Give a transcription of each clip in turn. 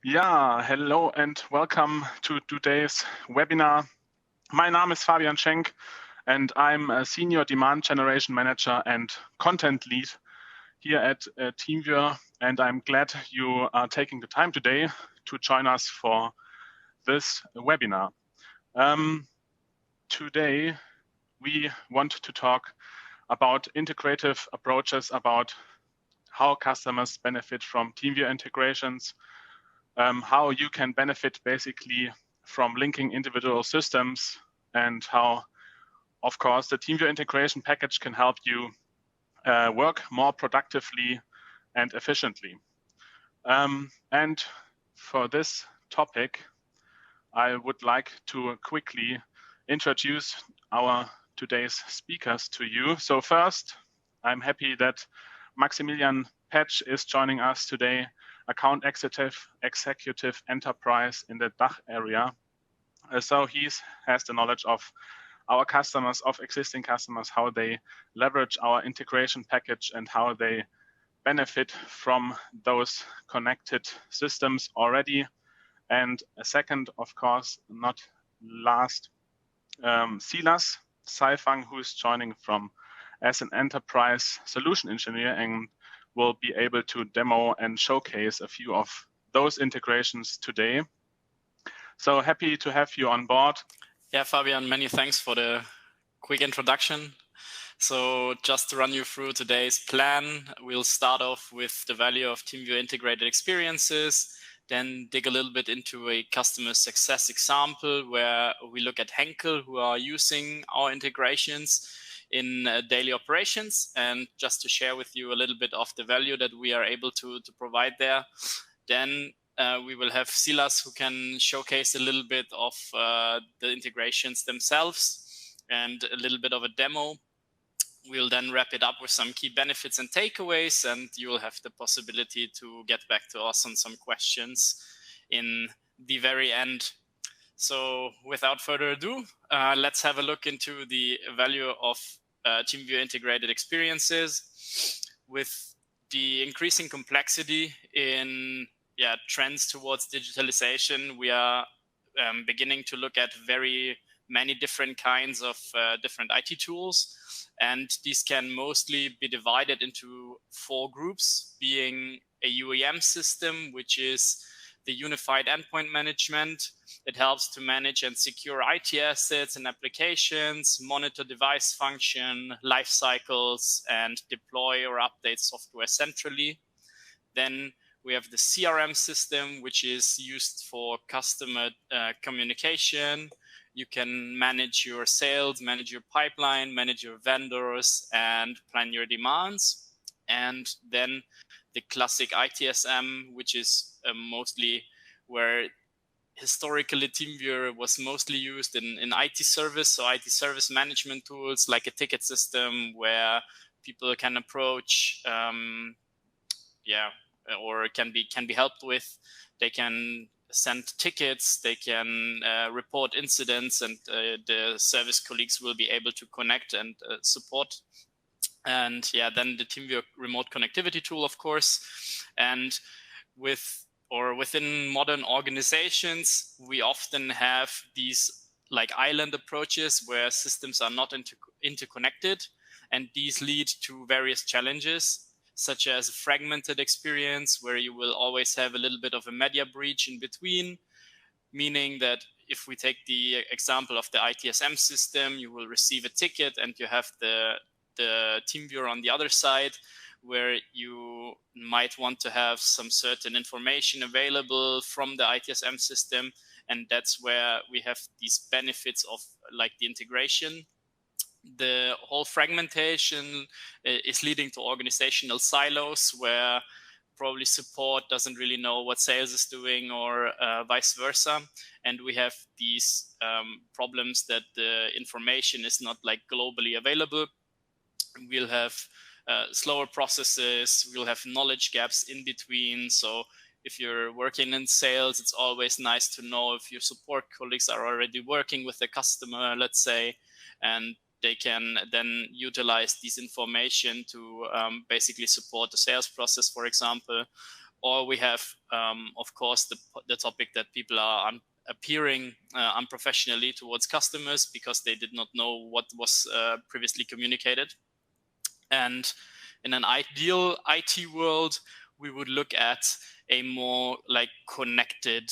Ja, hello and welcome to today's webinar. My name is Fabian Schenk and I'm a Senior Demand Generation Manager and Content Lead here at TeamViewer, and I'm glad you are taking the time today to join us for this webinar. Today we want to talk about integrative approaches, about how customers benefit from TeamViewer integrations, how you can benefit basically from linking individual systems, and how, of course, the TeamViewer integration package can help you work more productively and efficiently. And for this topic, I would like to quickly introduce our today's speakers to you. So first, I'm happy that Maximilian Petsch is joining us today, Account Executive Enterprise in the DACH area. So he has the knowledge of our customers, of existing customers, how they leverage our integration package and how they benefit from those connected systems already. And a second, of course, not last, Silas Saifang, who is joining from as an enterprise solution engineer and will be able to demo and showcase a few of those integrations today. So happy to have you on board. Yeah, Fabian, many thanks for the quick introduction. So just to run you through today's plan, we'll start off with the value of TeamViewer integrated experiences, then dig a little bit into a customer success example where we look at Henkel, who are using our integrations in daily operations, and just to share with you a little bit of the value that we are able to provide there. Then we will have Silas, who can showcase a little bit of the integrations themselves and a little bit of a demo. We'll then wrap it up with some key benefits and takeaways, and you'll have the possibility to get back to us on some questions in the very end. So without further ado, let's have a look into the value of TeamViewer integrated experiences. With the increasing complexity in trends towards digitalization, we are beginning to look at very many different kinds of different IT tools. And these can mostly be divided into 4 groups, being a UEM system, which is the unified endpoint management. It helps to manage and secure IT assets and applications, monitor device function, life cycles, and deploy or update software centrally. Then we have the CRM system, which is used for customer communication. You can manage your sales, manage your pipeline, manage your vendors, and plan your demands. And then the classic ITSM, which is mostly where historically TeamViewer was mostly used in IT service. So IT service management tools like a ticket system where people can approach, or can be helped with. They can send tickets, they can report incidents, and the service colleagues will be able to connect and support. And then the TeamViewer remote connectivity tool, of course. And within modern organizations, we often have these like island approaches where systems are not interconnected, and these lead to various challenges, such as a fragmented experience where you will always have a little bit of a media breach in between, meaning that if we take the example of the ITSM system, you will receive a ticket and you have the TeamViewer on the other side, where you might want to have some certain information available from the ITSM system. And that's where we have these benefits of like the integration. The whole fragmentation is leading to organizational silos where probably support doesn't really know what sales is doing, or vice versa. And we have these problems that the information is not like globally available. We'll have slower processes. We'll have knowledge gaps in between. So if you're working in sales, it's always nice to know if your support colleagues are already working with the customer, let's say, and they can then utilize this information to basically support the sales process, for example. Or we have, of course, the topic that people are appearing unprofessionally towards customers because they did not know what was previously communicated. And in an ideal IT world, we would look at a more like connected,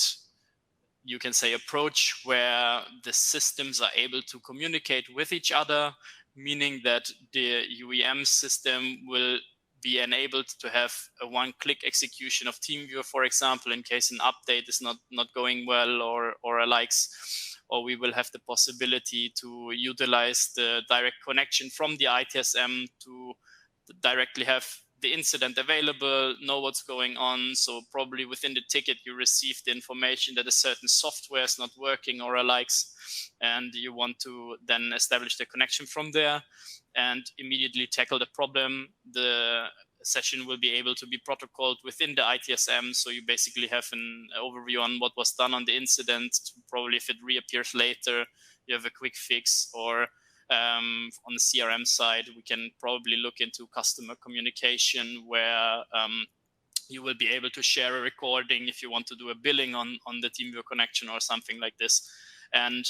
you can say, approach where the systems are able to communicate with each other, meaning that the UEM system will be enabled to have a one-click execution of TeamViewer, for example, in case an update is not going well or a likes, or we will have the possibility to utilize the direct connection from the ITSM to directly have the incident available, know what's going on. So probably within the ticket, you receive the information that a certain software is not working or a likes, and you want to then establish the connection from there and immediately tackle the problem. The session will be able to be protocoled within the ITSM. So you basically have an overview on what was done on the incident. Probably if it reappears later, you have a quick fix, or on the CRM side, we can probably look into customer communication where you will be able to share a recording if you want to do a billing on the TeamViewer connection or something like this. And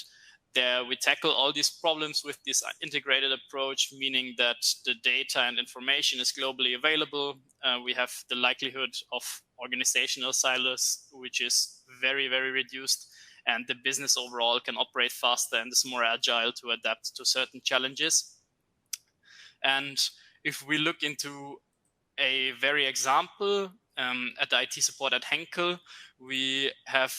there we tackle all these problems with this integrated approach, meaning that the data and information is globally available. We have the likelihood of organizational silos, which is very, very reduced. And the business overall can operate faster and is more agile to adapt to certain challenges. And if we look into a very example, at the IT support at Henkel, we have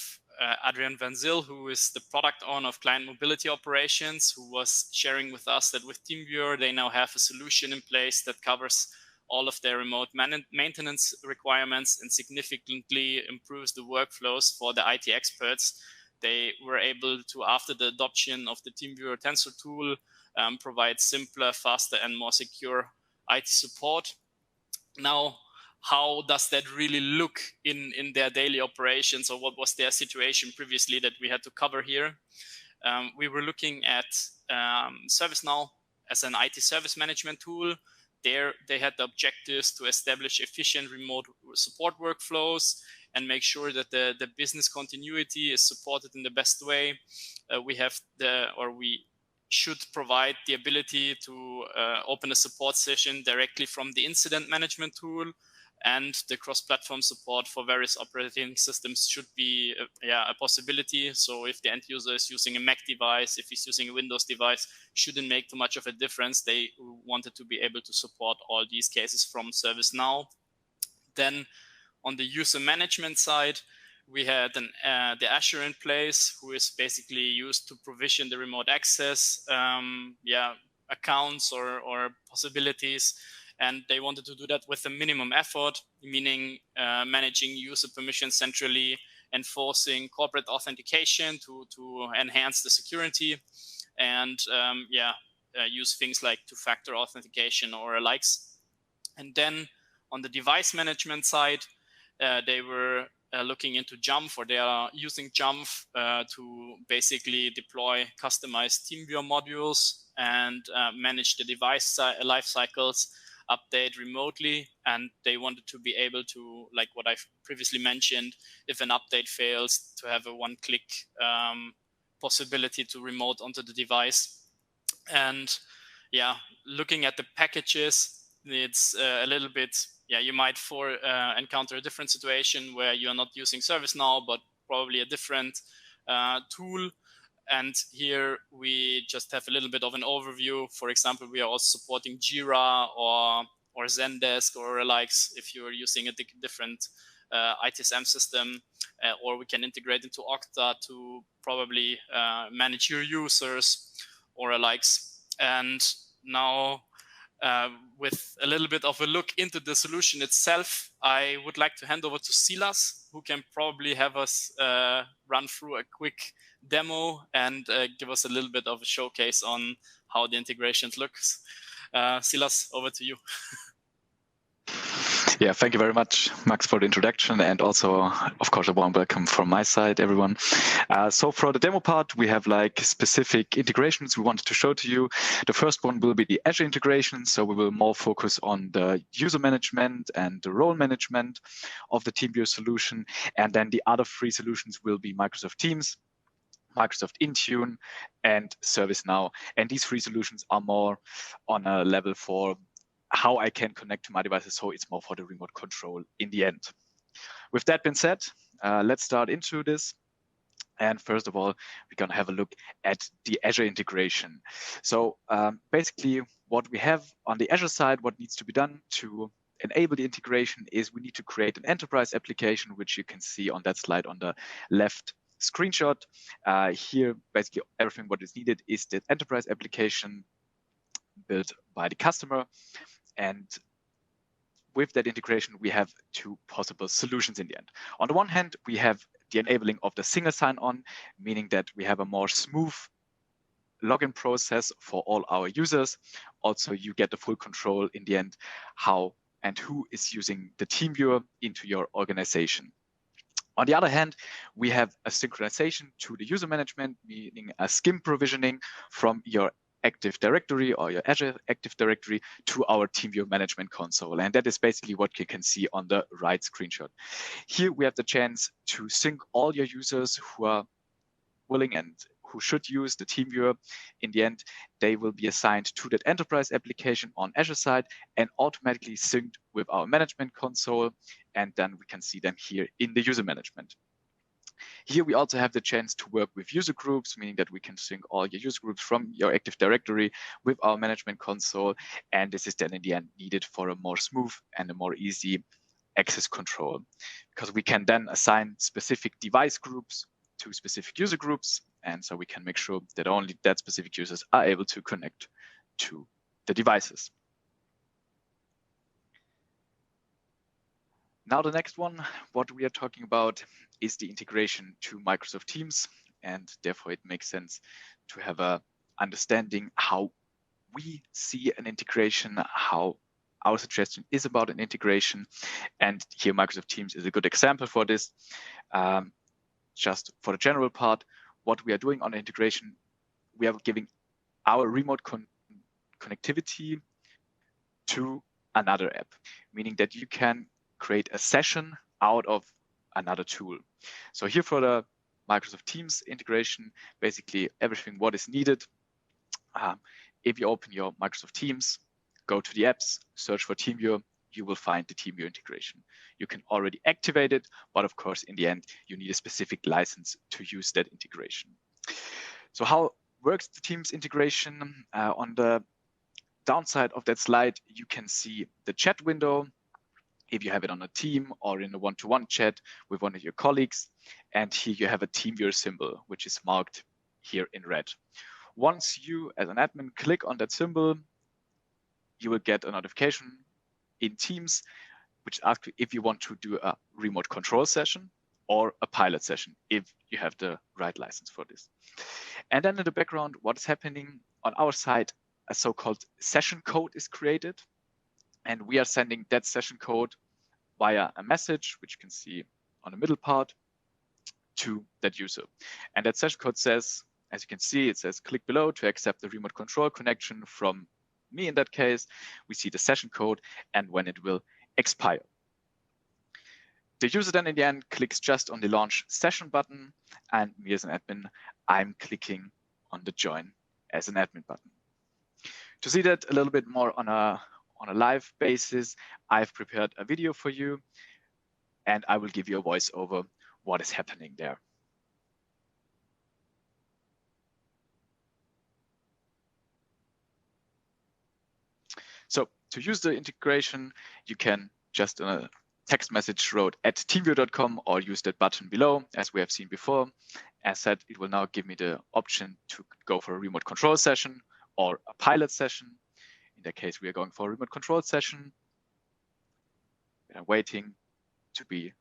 Adrian Van Zyl, who is the product owner of client mobility operations, who was sharing with us that with TeamViewer, they now have a solution in place that covers all of their remote maintenance requirements and significantly improves the workflows for the IT experts. They were able to, after the adoption of the TeamViewer Tensor tool, provide simpler, faster, and more secure IT support. Now, how does that really look in their daily operations, or what was their situation previously that we had to cover here? We were looking at ServiceNow as an IT service management tool. There, they had the objectives to establish efficient remote support workflows and make sure that the business continuity is supported in the best way. We should provide the ability to open a support session directly from the incident management tool, and the cross-platform support for various operating systems should be a possibility. So if the end user is using a Mac device, if he's using a Windows device, shouldn't make too much of a difference. They wanted to be able to support all these cases from ServiceNow. Then on the user management side, we had the Azure in place, who is basically used to provision the remote access accounts or possibilities. And they wanted to do that with a minimum effort, meaning managing user permissions centrally, enforcing corporate authentication to enhance the security, and use things like two-factor authentication or likes. And then on the device management side, they were looking into Jump, or they are using Jump to basically deploy customized TeamViewer modules and manage the device life cycles, update remotely. And they wanted to be able to, like what I've previously mentioned, if an update fails, to have a one-click possibility to remote onto the device. And looking at the packages, it's a little bit, you might encounter a different situation where you're not using ServiceNow, but probably a different tool. And here we just have a little bit of an overview. For example, we are also supporting Jira or Zendesk or likes if you're using a different ITSM system, or we can integrate into Okta to probably manage your users or likes. And now with a little bit of a look into the solution itself, I would like to hand over to Silas, who can probably have us run through a quick demo and give us a little bit of a showcase on how the integration looks. Silas, over to you. Yeah, thank you very much, Max, for the introduction, and also, of course, a warm welcome from my side, everyone. So for the demo part, we have like specific integrations we wanted to show to you. The first one will be the Azure integration. So we will more focus on the user management and the role management of the TeamViewer solution. And then the other three solutions will be Microsoft Teams, Microsoft Intune, and ServiceNow. And these three solutions are more on a level for how I can connect to my devices. So it's more for the remote control in the end. With that being said, let's start into this. And first of all, we're going to have a look at the Azure integration. So basically what we have on the Azure side, what needs to be done to enable the integration is we need to create an enterprise application, which you can see on that slide on the left screenshot. Here, basically everything what is needed is the enterprise application built by the customer. And with that integration, we have two possible solutions in the end. On the one hand, we have the enabling of the single sign-on, meaning that we have a more smooth login process for all our users. Also, you get the full control in the end, how and who is using the TeamViewer into your organization. On the other hand, we have a synchronization to the user management, meaning a skim provisioning from your Active Directory or your Azure Active Directory to our TeamViewer management console. And that is basically what you can see on the right screenshot. Here we have the chance to sync all your users who are willing and who should use the TeamViewer. In the end, they will be assigned to that enterprise application on Azure side and automatically synced with our management console. And then we can see them here in the user management. Here we also have the chance to work with user groups, meaning that we can sync all your user groups from your Active Directory with our management console. And this is then in the end needed for a more smooth and a more easy access control, because we can then assign specific device groups to specific user groups. And so we can make sure that only that specific users are able to connect to the devices. Now, the next one, what we are talking about is the integration to Microsoft Teams. And therefore, it makes sense to have a understanding how we see an integration, how our suggestion is about an integration. And here, Microsoft Teams is a good example for this. Just for the general part, what we are doing on integration, we are giving our remote connectivity to another app, meaning that you can create a session out of another tool. So here for the Microsoft Teams integration, basically everything what is needed. If you open your Microsoft Teams, go to the apps, search for TeamViewer, you will find the TeamViewer integration. You can already activate it, but of course, in the end, you need a specific license to use that integration. So how works the Teams integration? On the downside of that slide, you can see the chat window, if you have it on a team or in a one-to-one chat with one of your colleagues. And here you have a TeamViewer symbol, which is marked here in red. Once you, as an admin, click on that symbol, you will get a notification in Teams, which asks you if you want to do a remote control session or a pilot session, if you have the right license for this. And then in the background, what is happening on our side, a so-called session code is created. And we are sending that session code via a message, which you can see on the middle part, to that user. And that session code says, as you can see, it says click below to accept the remote control connection from me. In that case, we see the session code and when it will expire. The user then in the end clicks just on the launch session button, and me as an admin, I'm clicking on the join as an admin button. To see that a little bit more on a live basis, I've prepared a video for you, and I will give you a voice over what is happening there. So to use the integration, you can just a text message wrote at teamviewer.com or use that button below, as we have seen before. As said, it will now give me the option to go for a remote control session or a pilot session. In that case, we are going for a remote control session. I'm waiting to be,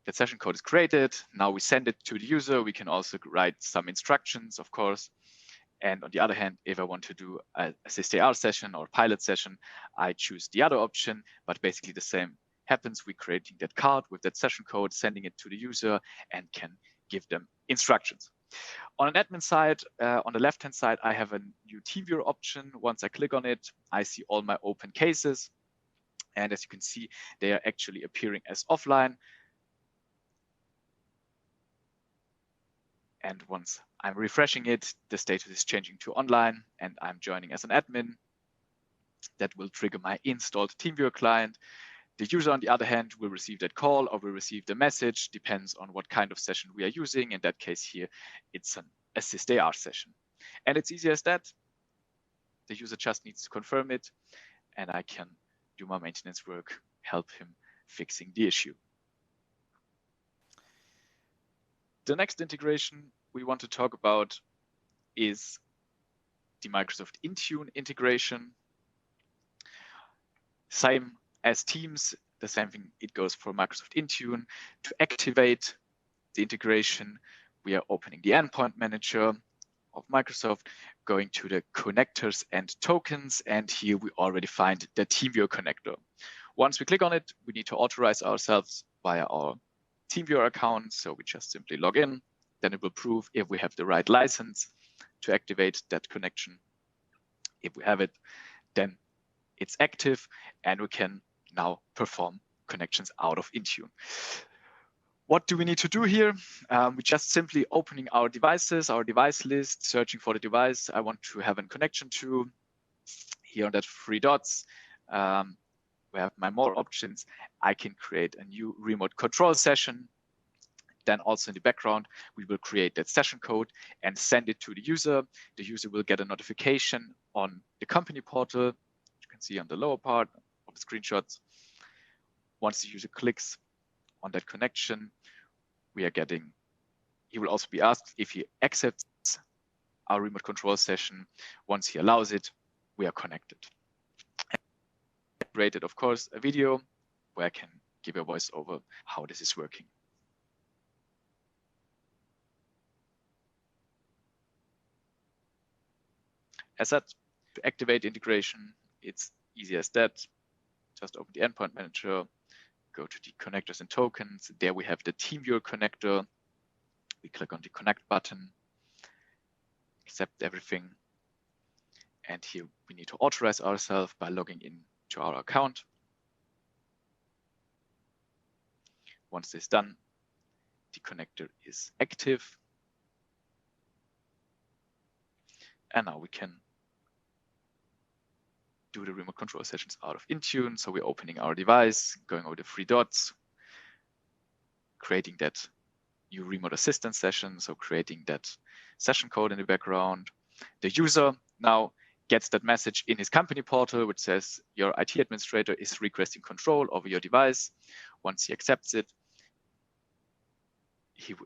that session code is created. Now we send it to the user. We can also write some instructions, of course. And on the other hand, if I want to do a SSTR session or pilot session, I choose the other option, but basically the same happens, we're creating that card with that session code, sending it to the user, and can give them instructions. On an admin side, on the left-hand side, I have a new TeamViewer option. Once I click on it, I see all my open cases. And as you can see, they are actually appearing as offline. And once I'm refreshing it, the status is changing to online, and I'm joining as an admin. That will trigger my installed TeamViewer client. The user, on the other hand, will receive that call or will receive the message, depends on what kind of session we are using. In that case here, it's an assist AR session. And it's easy as that. The user just needs to confirm it, and I can do my maintenance work, help him fixing the issue. The next integration we want to talk about is the Microsoft Intune integration. Same as Teams, the same thing, it goes for Microsoft Intune. To activate the integration, we are opening the endpoint manager of Microsoft, going to the connectors and tokens, and here we already find the TeamViewer connector. Once we click on it, we need to authorize ourselves via our TeamViewer account, so we just simply log in. Then it will prove if we have the right license to activate that connection. If we have it, then it's active, and we can now perform connections out of Intune. What do we need to do here? We just simply opening our devices, our device list, searching for the device I want to have a connection to. Here on that three dots, we have my more options. I can create a new remote control session. Then also in the background, we will create that session code and send it to the user. The user will get a notification on the company portal. You can see on the lower part of the screenshots. Once the user clicks on that connection, he will also be asked if he accepts our remote control session. Once he allows it, we are connected. I created, of course, a video where I can give a voice over how this is working. As said, to activate integration, it's easy as that. Just open the endpoint manager, go to the connectors and tokens. There we have the TeamViewer connector. We click on the connect button, accept everything. And here we need to authorize ourselves by logging in to our account. Once this is done, the connector is active. And now we can do the remote control sessions out of Intune. So we're opening our device, going over the three dots, creating that new remote assistance session. So creating that session code in the background. The user now gets that message in his company portal, which says your IT administrator is requesting control over your device. Once he accepts it,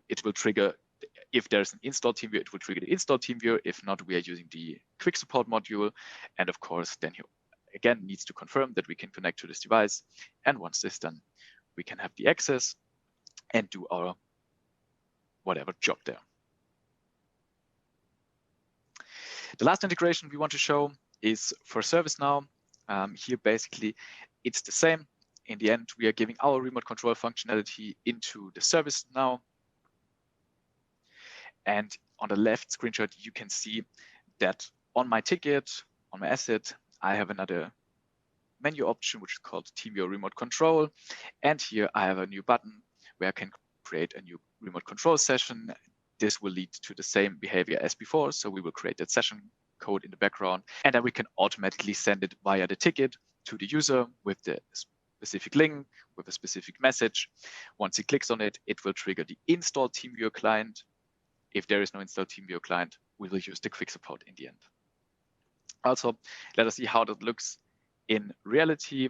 it will trigger, if there's an install TeamViewer, it will trigger the install TeamViewer. If not, we are using the quick support module. And of course, then he again needs to confirm that we can connect to this device. And once this is done, we can have the access and do our whatever job there. The last integration we want to show is for ServiceNow. Here, basically, it's the same. In the end, we are giving our remote control functionality into the ServiceNow. And on the left screenshot, you can see that on my ticket, on my asset, I have another menu option, which is called TeamViewer Remote Control. And here I have a new button where I can create a new remote control session. This will lead to the same behavior as before. So we will create that session code in the background, and then we can automatically send it via the ticket to the user with the specific link, with a specific message. Once he clicks on it, it will trigger the install TeamViewer client. If there is no install TeamViewer client, we will use the quick support in the end. Also, let us see how that looks in reality.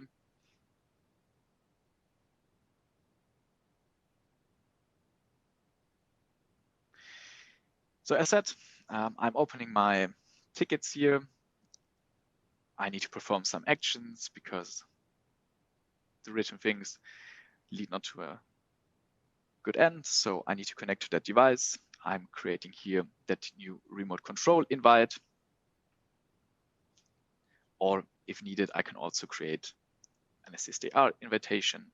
So as said, I'm opening my tickets here. I need to perform some actions because the written things lead not to a good end. So I need to connect to that device. I'm creating here that new remote control invite. Or if needed, I can also create an assist AR invitation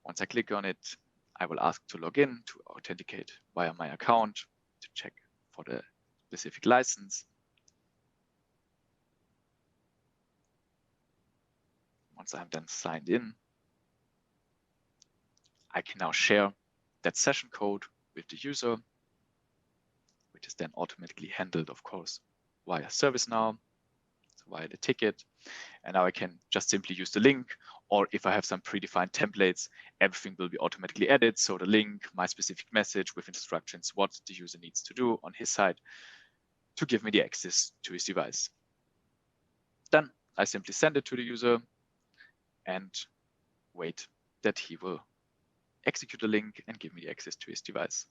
Once I click on it, I will ask to log in to authenticate via my account to check for the specific license. Once I'm then signed in, I can now share that session code with the user, which is then automatically handled, of course, via ServiceNow, so via the ticket. And now I can just simply use the link, or if I have some predefined templates, everything will be automatically added. So the link, my specific message with instructions, what the user needs to do on his side to give me the access to his device. Then I simply send it to the user and wait that he will execute the link and give me the access to his device.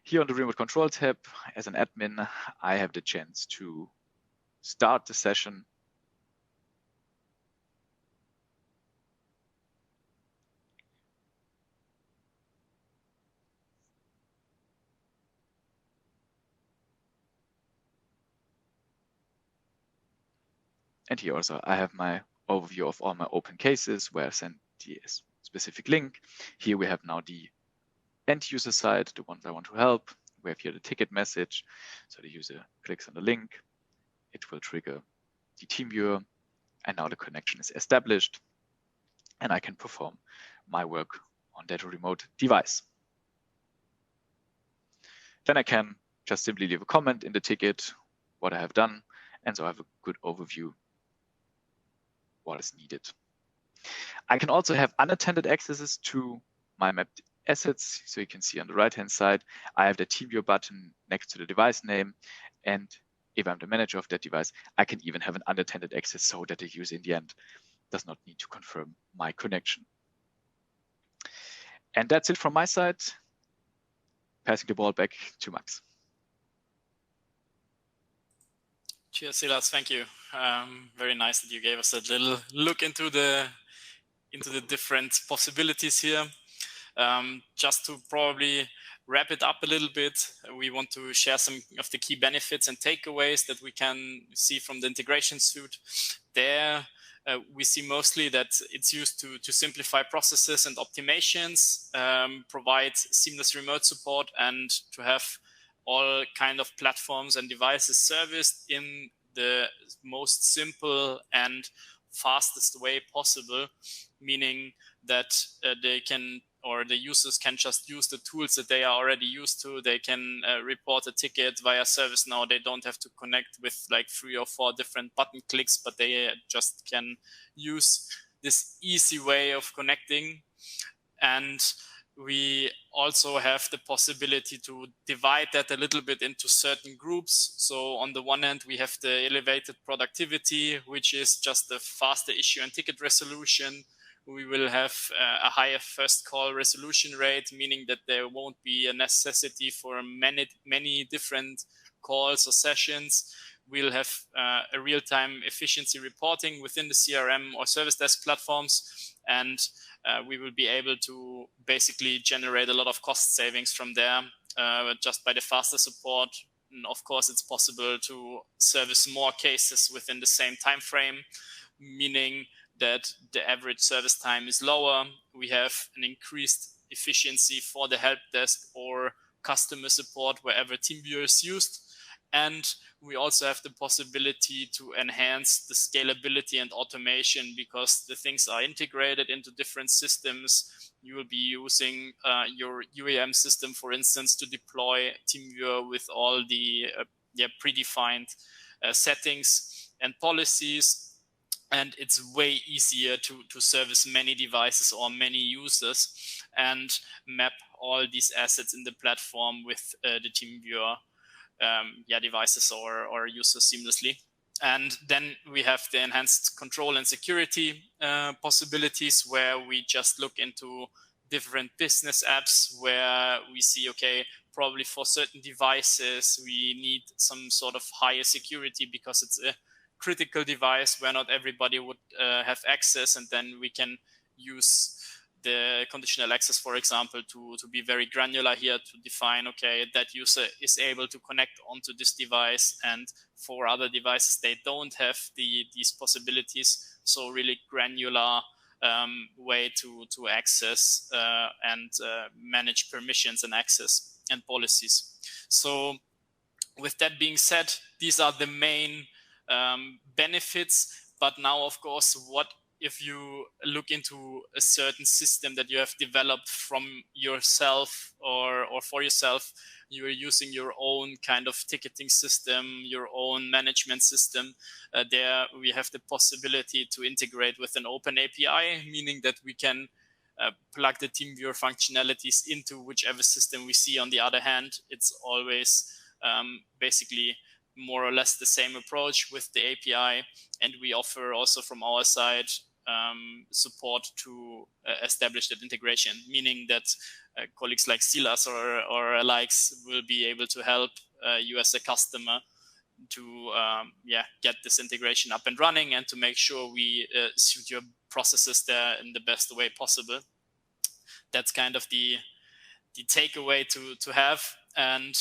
Here on the remote control tab, as an admin, I have the chance to start the session. And here also I have my overview of all my open cases where I send the specific link. Here we have now the end user side, the ones I want to help. We have here the ticket message. So the user clicks on the link, it will trigger the TeamViewer, and now the connection is established and I can perform my work on that remote device. Then I can just simply leave a comment in the ticket, what I have done, and so I have a good overview what is needed. I can also have unattended accesses to my mapped assets. So you can see on the right-hand side, I have the TeamViewer button next to the device name. And if I'm the manager of that device, I can even have an unattended access so that the user in the end does not need to confirm my connection. And that's it from my side. Passing the ball back to Max. Cheers, Silas. Thank you. Very nice that you gave us a little look into the different possibilities here. Just to probably wrap it up a little bit, we want to share some of the key benefits and takeaways that we can see from the integration suite. There, we see mostly that it's used to simplify processes and optimizations, provide seamless remote support, and to have all kind of platforms and devices serviced in the most simple and fastest way possible, meaning that they can, or the users can just use the tools that they are already used to. They can report a ticket via ServiceNow. They don't have to connect with like 3 or 4 different button clicks, but they just can use this easy way of connecting. And we also have the possibility to divide that a little bit into certain groups. So on the one hand, we have the elevated productivity, which is just the faster issue and ticket resolution. We will have a higher first call resolution rate, meaning that there won't be a necessity for many different calls or sessions. We'll have a real-time efficiency reporting within the CRM or service desk platforms, and we will be able to basically generate a lot of cost savings from there just by the faster support. And of course, it's possible to service more cases within the same time frame, meaning that the average service time is lower. We have an increased efficiency for the help desk or customer support wherever TeamViewer is used. And we also have the possibility to enhance the scalability and automation because the things are integrated into different systems. You will be using your UAM system, for instance, to deploy TeamViewer with all the predefined settings and policies. And it's way easier to service many devices or many users and map all these assets in the platform with the TeamViewer devices or users seamlessly. And then we have the enhanced control and security possibilities where we just look into different business apps where we see, okay, probably for certain devices, we need some sort of higher security because it's a critical device where not everybody would have access. And then we can use the conditional access, for example, to be very granular here to define, okay, that user is able to connect onto this device, and for other devices, they don't have these possibilities. So really granular way to access and manage permissions and access and policies. So with that being said, these are the main benefits. But now, of course, what if you look into a certain system that you have developed from yourself or for yourself? You are using your own kind of ticketing system, your own management system. There we have the possibility to integrate with an open API, meaning that we can plug the TeamViewer functionalities into whichever system we see. On the other hand, it's always basically more or less the same approach with the API, and we offer also from our side support to establish that integration, meaning that colleagues like Silas or likes will be able to help you as a customer to get this integration up and running and to make sure we suit your processes there in the best way possible. That's kind of the takeaway to have. And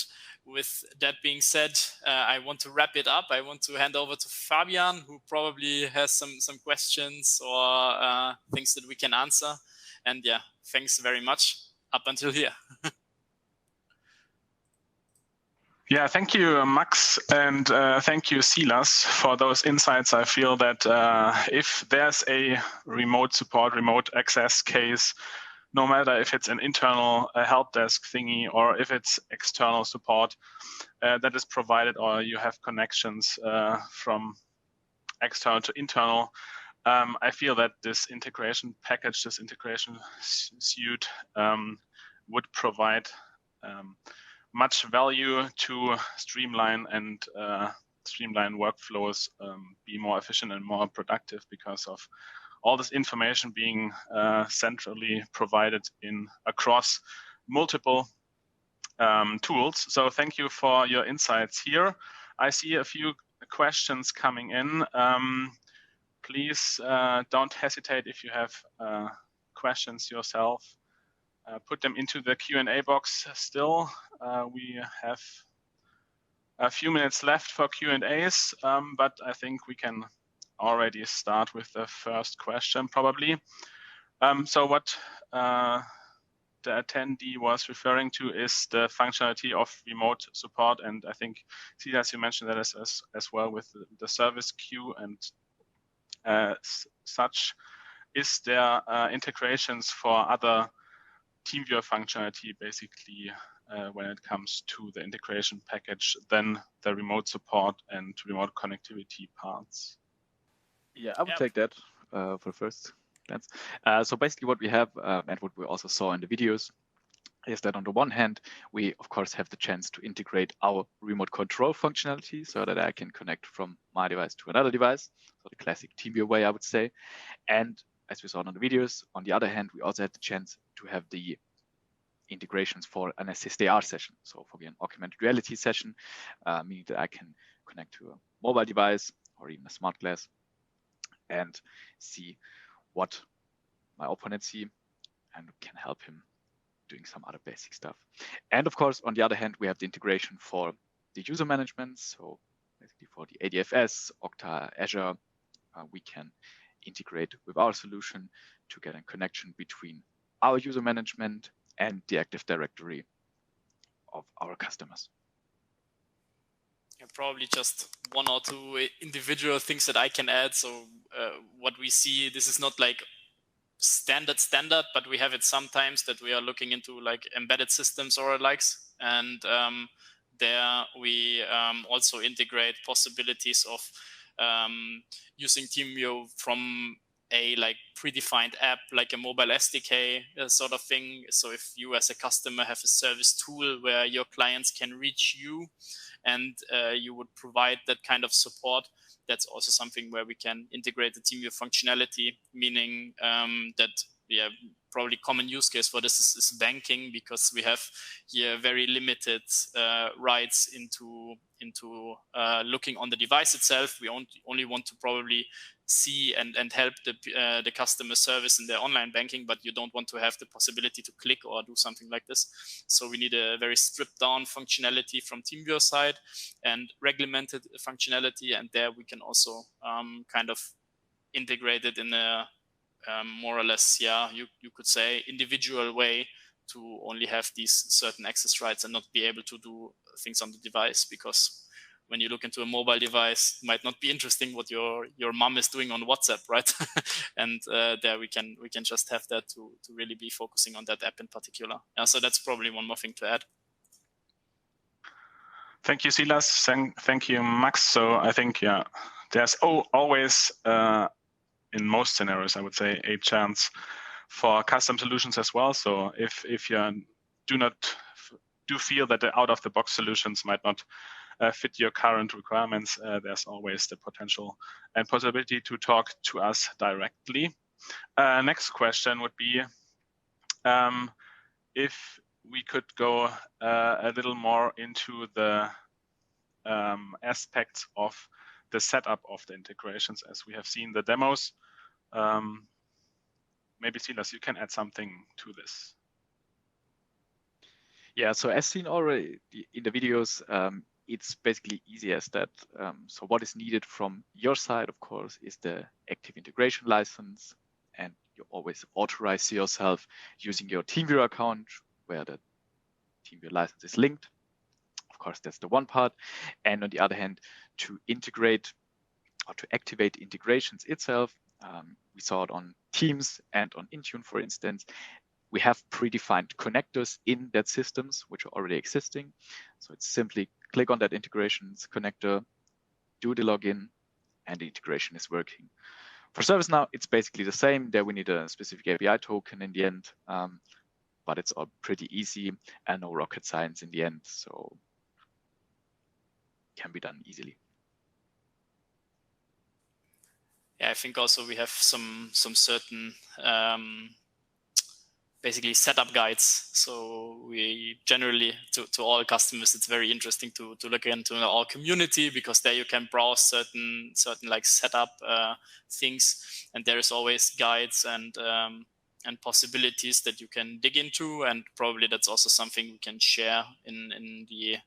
with that being said, I want to wrap it up. I want to hand over to Fabian, who probably has some questions or things that we can answer. And yeah, thanks very much up until here. Yeah, thank you, Max, and thank you, Silas, for those insights. I feel that if there's a remote support, remote access case, no matter if it's an internal help desk thingy or if it's external support that is provided, or you have connections from external to internal, I feel that this integration package, this integration suite would provide much value to streamline workflows, be more efficient and more productive because of all this information being centrally provided across multiple tools. So thank you for your insights here. I see a few questions coming in. Please don't hesitate if you have questions yourself. Put them into the Q&A box still. We have a few minutes left for Q&As, but I think we can already start with the first question probably. So what the attendee was referring to is the functionality of remote support, and I think, Silas, you mentioned that as well with the service queue and such. Is there integrations for other TeamViewer functionality basically when it comes to the integration package than the remote support and remote connectivity parts? Yeah, I would take that for first glance. So basically what we have and what we also saw in the videos is that on the one hand, we of course have the chance to integrate our remote control functionality so that I can connect from my device to another device. So the classic TeamViewer way, I would say. And as we saw on the videos, on the other hand, we also have the chance to have the integrations for an SSDR session. So for an augmented reality session, meaning that I can connect to a mobile device or even a smart glass and see what my opponent see and can help him doing some other basic stuff. And of course, on the other hand, we have the integration for the user management. So basically for the ADFS, Okta, Azure, we can integrate with our solution to get a connection between our user management and the Active Directory of our customers. Yeah, probably just one or two individual things that I can add. So what we see, this is not like standard, but we have it sometimes that we are looking into like embedded systems or likes. And there we also integrate possibilities of using TeamViewer from a like predefined app, like a mobile SDK sort of thing. So if you as a customer have a service tool where your clients can reach you and you would provide that kind of support, that's also something where we can integrate the TeamViewer functionality, meaning that probably common use case for this is banking, because we have here very limited rights into looking on the device itself. We only want to probably see and help the customer service in their online banking, but you don't want to have the possibility to click or do something like this. So we need a very stripped down functionality from TeamViewer side and regulated functionality, and there we can also kind of integrate it in a more or less, yeah, you could say individual way to only have these certain access rights and not be able to do things on the device, because when you look into a mobile device, it might not be interesting what your mom is doing on WhatsApp, right? And there we can just have that to really be focusing on that app in particular. So that's probably one more thing to add. Thank you, Silas. Thank you, Max. So I think, yeah, there's always, in most scenarios, I would say, a chance for custom solutions as well. So if you do feel that the out-of-the-box solutions might not fit your current requirements, there's always the potential and possibility to talk to us directly. Next question would be if we could go a little more into the aspects of the setup of the integrations, as we have seen the demos. Maybe Silas, you can add something to this. Yeah, so as seen already in the videos, it's basically easy as that. So what is needed from your side, of course, is the active integration license, and you always authorize yourself using your TeamViewer account where the TeamViewer license is linked. Of course, that's the one part. And on the other hand, to integrate or to activate integrations itself, we saw it on Teams and on Intune, for instance. We have predefined connectors in that systems which are already existing. So it's simply click on that integrations connector, do the login, and the integration is working. For ServiceNow, it's basically the same. There we need a specific API token in the end, but it's all pretty easy and no rocket science in the end. So it can be done easily. Yeah, I think also we have some certain basically setup guides. So we generally, to all customers, it's very interesting to look into our community, because there you can browse certain like setup things, and there is always guides and possibilities that you can dig into, and probably that's also something we can share in the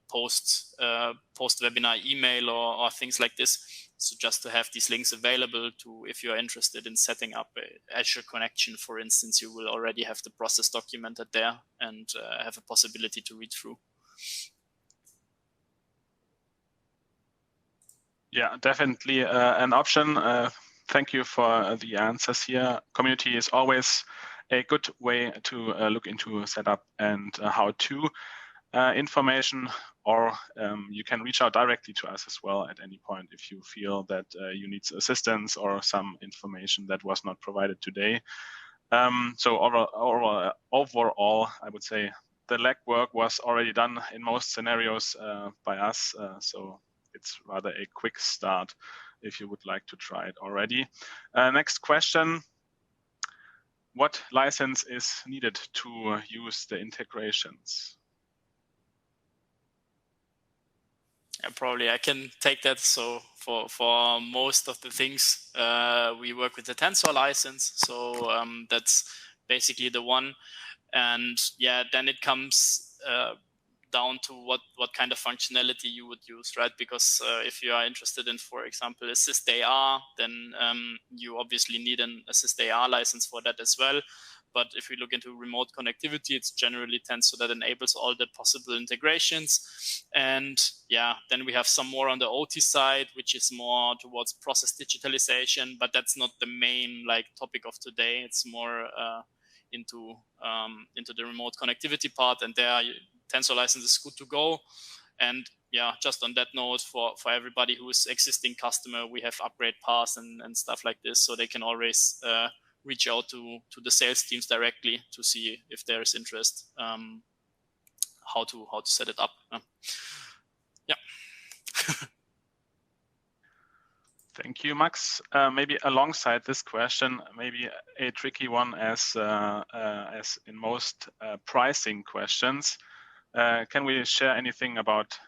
post webinar email or things like this. So just to have these links available to, if you're interested in setting up a Azure connection, for instance, you will already have the process documented there and have a possibility to read through. Yeah, definitely an option. Thank you for the answers here. Community is always a good way to look into setup and how-to information, or you can reach out directly to us as well at any point if you feel that you need assistance or some information that was not provided today. So overall, I would say the legwork was already done in most scenarios by us. So it's rather a quick start if you would like to try it already. Next question. What license is needed to use the integrations? Probably I can take that. So for most of the things, we work with the Tensor license. So that's basically the one. And yeah, then it comes down to what kind of functionality you would use, right? Because if you are interested in, for example, Assist AR, then you obviously need an Assist AR license for that as well. But if we look into remote connectivity, it's generally Tensor that enables all the possible integrations. And yeah, then we have some more on the OT side, which is more towards process digitalization, but that's not the main topic of today. It's more into the remote connectivity part, and there Tensor license is good to go. And yeah, just on that note, for everybody who is existing customer, we have upgrade paths and stuff like this, so they can always reach out to the sales teams directly to see if there is interest, how to set it up. Yeah. Thank you, Max. Maybe alongside this question, maybe a tricky one as in most pricing questions. Can we share anything about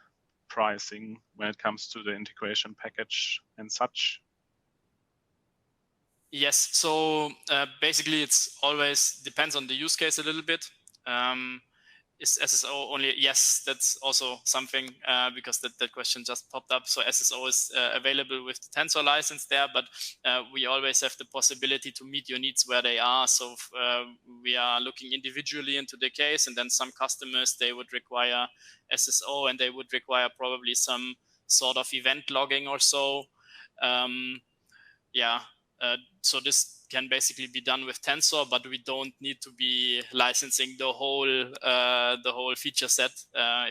pricing when it comes to the integration package and such? Yes, so basically it's always depends on the use case a little bit. is SSO only? Yes, that's also something because that question just popped up. So SSO is available with the Tensor license there, but we always have the possibility to meet your needs where they are. So we are looking individually into the case, and then some customers, they would require SSO and they would require probably some sort of event logging or so. So this can basically be done with Tensor, but we don't need to be licensing the whole feature set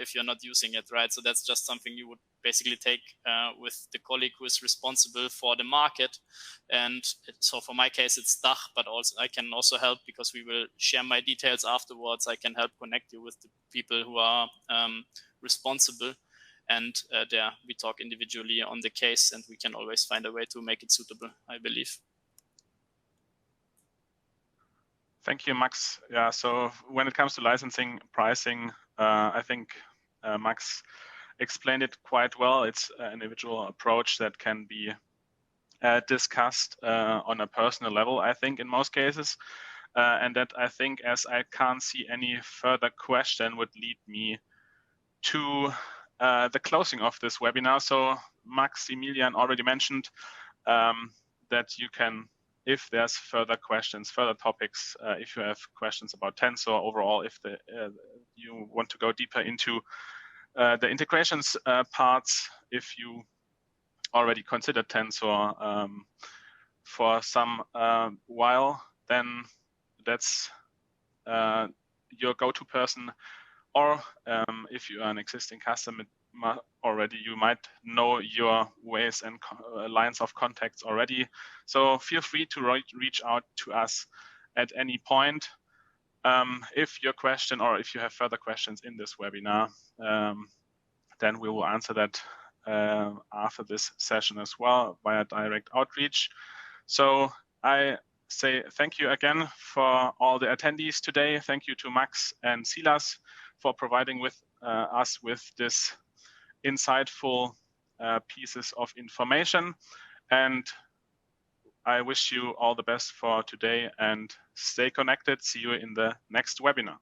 if you're not using it, right? So that's just something you would basically take with the colleague who is responsible for the market. And so for my case, it's DACH, but also I can also help because we will share my details afterwards. I can help connect you with the people who are responsible. And there we talk individually on the case, and we can always find a way to make it suitable, I believe. Thank you, Max. Yeah, so when it comes to licensing pricing, I think Max explained it quite well. It's an individual approach that can be discussed on a personal level, I think, in most cases. And that I think, as I can't see any further question, would lead me to the closing of this webinar. So Max, Emilian already mentioned that you can, if there's further questions, further topics, if you have questions about Tensor overall, if you want to go deeper into the integrations parts, if you already considered Tensor for some while, then that's your go-to person. Or if you are an existing customer already, you might know your ways and lines of contacts already. So feel free to reach out to us at any point. If your question or if you have further questions in this webinar, then we will answer that after this session as well via direct outreach. So I say thank you again for all the attendees today. Thank you to Max and Silas for providing with us with this insightful pieces of information. And I wish you all the best for today and stay connected. See you in the next webinar.